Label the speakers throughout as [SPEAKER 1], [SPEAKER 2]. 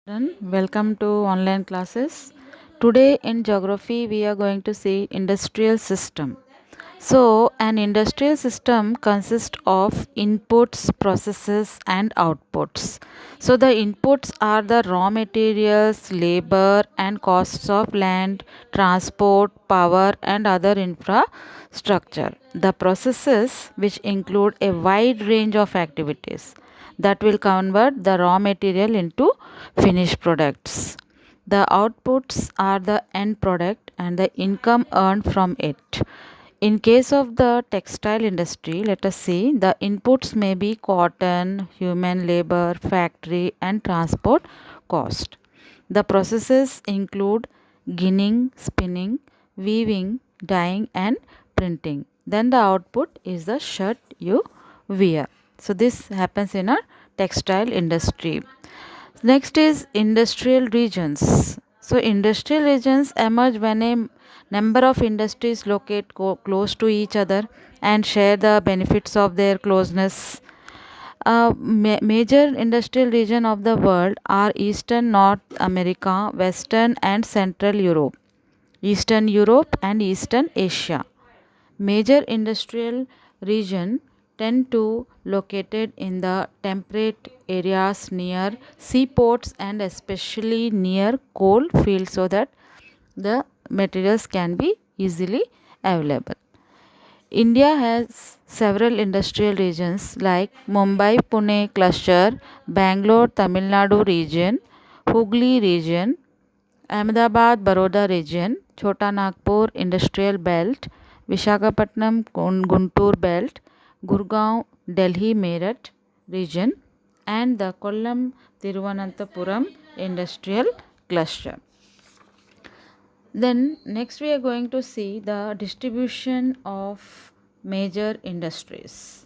[SPEAKER 1] Welcome to online classes. Today in geography we are going to see industrial system. So an industrial system consists of inputs, processes and outputs. So the inputs are the raw materials, labor and costs of land, transport, power and other infrastructure. The processes which include a wide range of activities that will convert the raw material into finished products. The outputs are the end product and the income earned from it. In case of the textile industry, let us see the inputs may be cotton, human labor, factory and transport cost. The processes include ginning, spinning, weaving, dyeing and printing. Then the output is the shirt you wear. So this happens in a textile industry. Next is industrial regions. So industrial regions emerge when a number of industries locate close to each other and share the benefits of their closeness. Major industrial region of the world are Eastern North America, Western and Central Europe, Eastern Europe and Eastern Asia. Major industrial region tend to located in the temperate areas near seaports and especially near coal fields so that the materials can be easily available. India has several industrial regions like Mumbai Pune cluster, Bangalore Tamil Nadu region, Hooghly region, Ahmedabad Baroda region, Chota Nagpur industrial belt, Visakhapatnam Guntur belt, Gurgaon Delhi Meerut region and the Kollam Thiruvananthapuram industrial cluster. Then next we are going to see the distribution of major industries.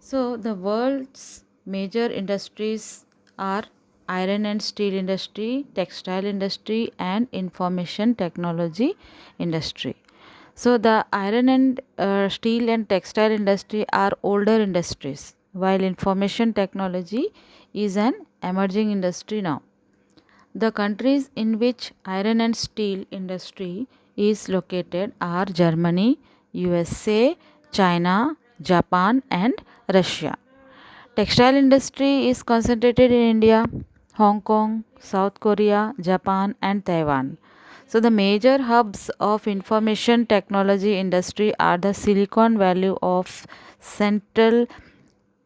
[SPEAKER 1] So the world's major industries are iron and steel industry, textile industry and information technology industry. So the iron and steel and textile industry are older industries while information technology is an emerging industry now. The countries in which iron and steel industry is located are Germany, USA, China, Japan and Russia. Textile industry is concentrated in India, Hong Kong, South Korea, Japan and Taiwan. So the major hubs of information technology industry are the Silicon Valley of Central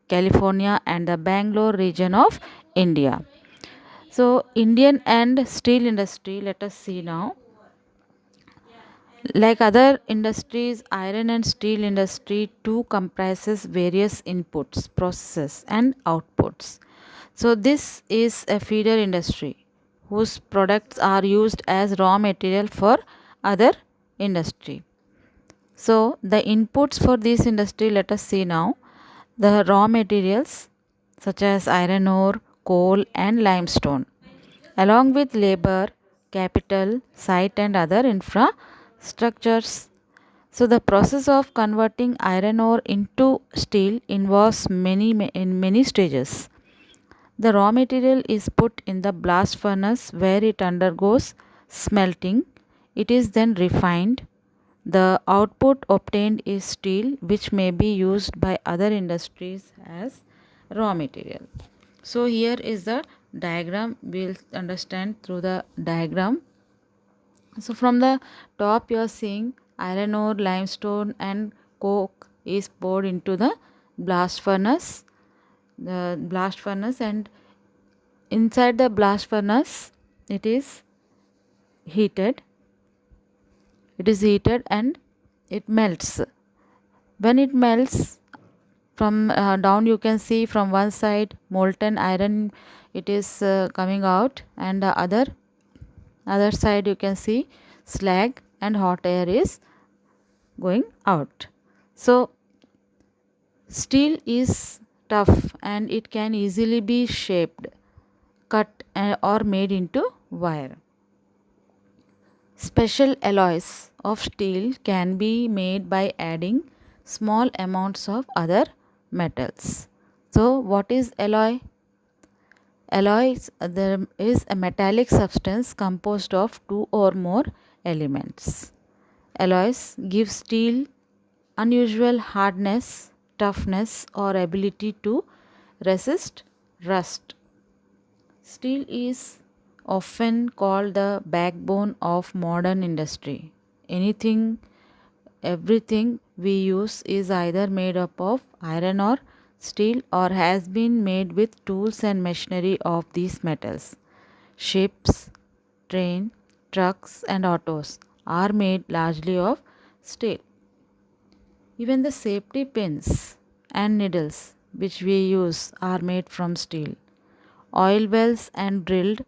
[SPEAKER 1] California and the Bangalore region of India. So Indian and steel industry, let us see now. Like other industries, iron and steel industry too comprises various inputs, processes and outputs. So this is a feeder industry whose products are used as raw material for other industry. So the inputs for this industry, let us see now. The raw materials such as iron ore, coal and limestone along with labor, capital, site and other infrastructures. So the process of converting iron ore into steel involves many stages. The raw material is put in the blast furnace where it undergoes smelting. It is then refined. The output obtained is steel, which may be used by other industries as raw material. So here is the diagram. We'll understand through the diagram. So from the top you are seeing iron ore, limestone and coke is poured into the blast furnace. The blast furnace, and inside the blast furnace it is heated. It is heated and it melts. When it melts, from down you can see from one side molten iron it is coming out, and the other side you can see slag and hot air is going out. So steel is tough and it can easily be shaped, cut or made into wire. Special alloys of steel can be made by adding small amounts of other metals. So what is alloy? Alloys, there is a metallic substance composed of two or more elements. Alloys give steel unusual hardness, toughness, or ability to resist rust. Steel is often called the backbone of modern industry. Anything, everything we use is either made up of iron or steel or has been made with tools and machinery of these metals. Ships, train, trucks, and autos are made largely of steel. Even the safety pins and needles which we use are made from steel. Oil wells and drilled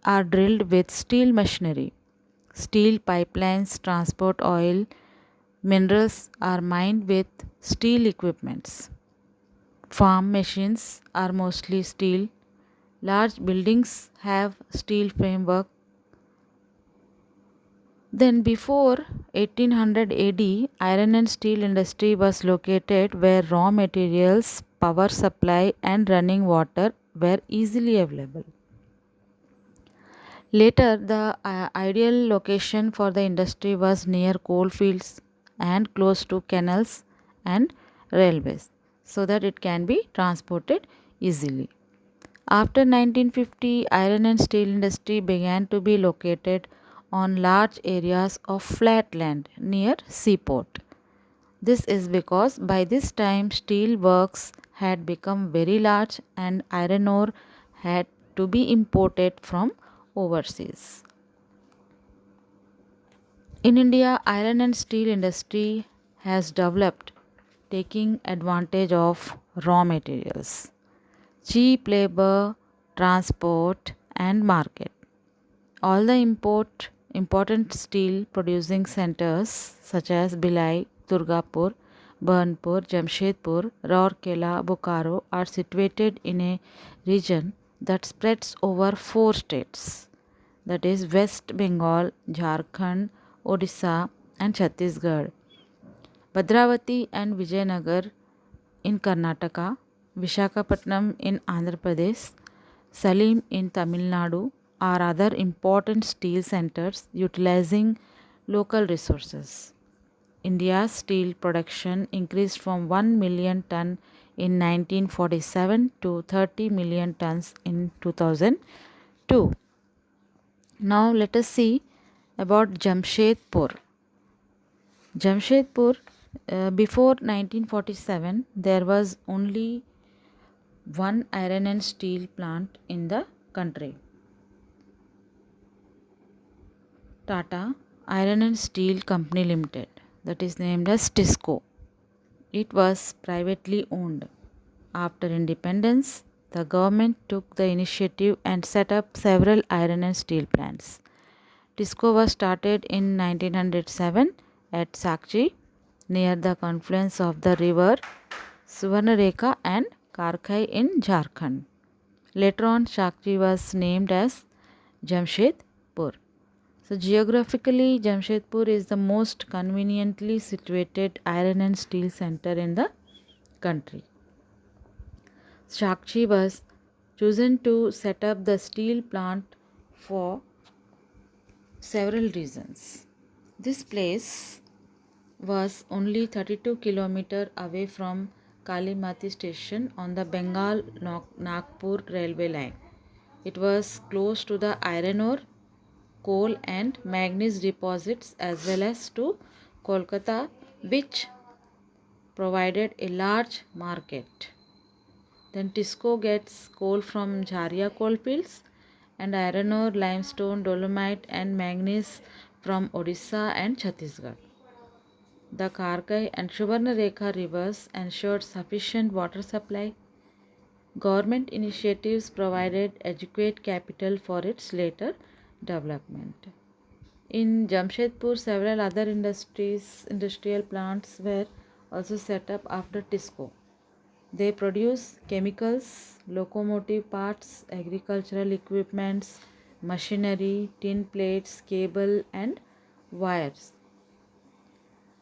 [SPEAKER 1] are drilled with steel machinery. Steel pipelines transport oil. Minerals are mined with steel equipments. Farm machines are mostly steel. Large buildings have steel framework. Then before 1800 AD, iron and steel industry was located where raw materials, power supply and running water were easily available. Later, the ideal location for the industry was near coal fields and close to canals and railways so that it can be transported easily. After 1950, iron and steel industry began to be located on large areas of flat land near seaport. This is because by this time steel works had become very large and iron ore had to be imported from overseas. In India, iron and steel industry has developed taking advantage of raw materials, cheap labor, transport and market. All the important steel producing centers such as Bhilai, Durgapur, Burnpur, Jamshedpur, Rourkela, Bokaro are situated in a region that spreads over four states, that is West Bengal, Jharkhand, Odisha and Chhattisgarh. Bhadravati and Vijayanagar in Karnataka, Vishakhapatnam in Andhra Pradesh, Salim in Tamil Nadu are other important steel centers utilizing local resources. India's steel production increased from 1 million ton in 1947 to 30 million tons in 2002. Now let us see about Jamshedpur. Jamshedpur, before 1947, there was only one iron and steel plant in the country. Tata Iron and Steel Company Limited, that is named as TISCO. It was privately owned. After independence, the government took the initiative and set up several iron and steel plants. TISCO was started in 1907 at Sakchi near the confluence of the river Suvarnarekha and Karkhai in Jharkhand. Later on, Sakchi was named as Jamshedpur. So, geographically, Jamshedpur is the most conveniently situated iron and steel center in the country. Sakchi was chosen to set up the steel plant for several reasons. This place was only 32 km away from Kalimati station on the Bengal Nagpur railway line. It was close to the iron ore, coal and manganese deposits as well as to Kolkata, which provided a large market. Then Tisco gets coal from Jharia coalfields and iron ore, limestone, dolomite and manganese from Odisha and Chhattisgarh. The Karkai and Suvarnarekha rivers ensured sufficient water supply. Government initiatives provided adequate capital for its later development. In Jamshedpur, several other industrial plants were also set up after TISCO. They produce chemicals, locomotive parts, agricultural equipments, machinery, tin plates, cable, and wires.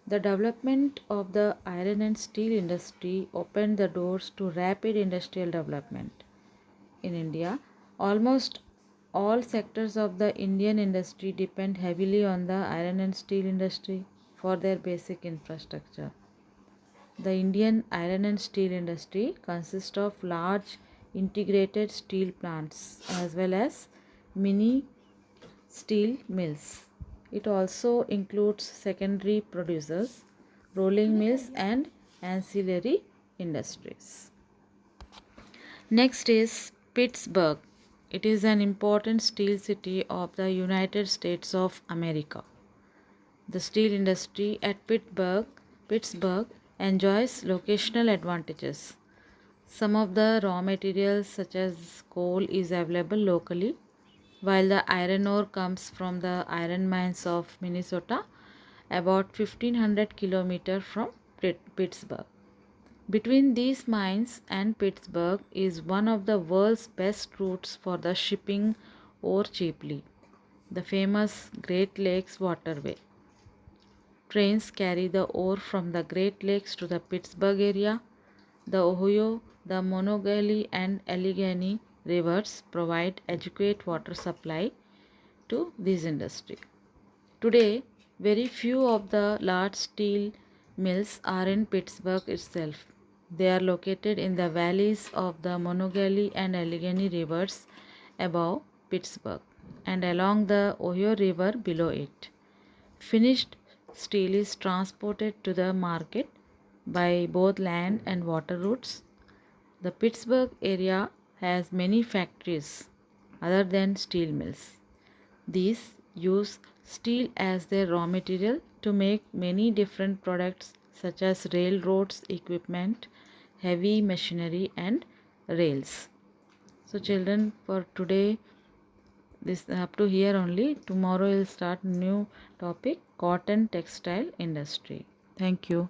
[SPEAKER 1] The development of the iron and steel industry opened the doors to rapid industrial development. in India. Almost all sectors of the Indian industry depend heavily on the iron and steel industry for their basic infrastructure. The Indian iron and steel industry consists of large integrated steel plants as well as mini steel mills. It also includes secondary producers, rolling mills, and ancillary industries. Next is Pittsburgh. It is an important steel city of the United States of America. The steel industry at Pittsburgh enjoys locational advantages. Some of the raw materials such as coal is available locally, while the iron ore comes from the iron mines of Minnesota about 1500 kilometers from Pittsburgh. Between these mines and Pittsburgh is one of the world's best routes for the shipping ore cheaply, the famous Great Lakes Waterway. Trains carry the ore from the Great Lakes to the Pittsburgh area. The Ohio, the Monongahela, and Allegheny rivers provide adequate water supply to this industry. Today, very few of the large steel mills are in Pittsburgh itself. They are located in the valleys of the Monongahela and Allegheny rivers above Pittsburgh and along the Ohio River below it. Finished steel is transported to the market by both land and water routes. The Pittsburgh area has many factories other than steel mills. These use steel as their raw material to make many different products such as railroads equipment, heavy machinery, and rails. So children, for today this up to here only. Tomorrow we'll start new topic, cotton textile industry. Thank you.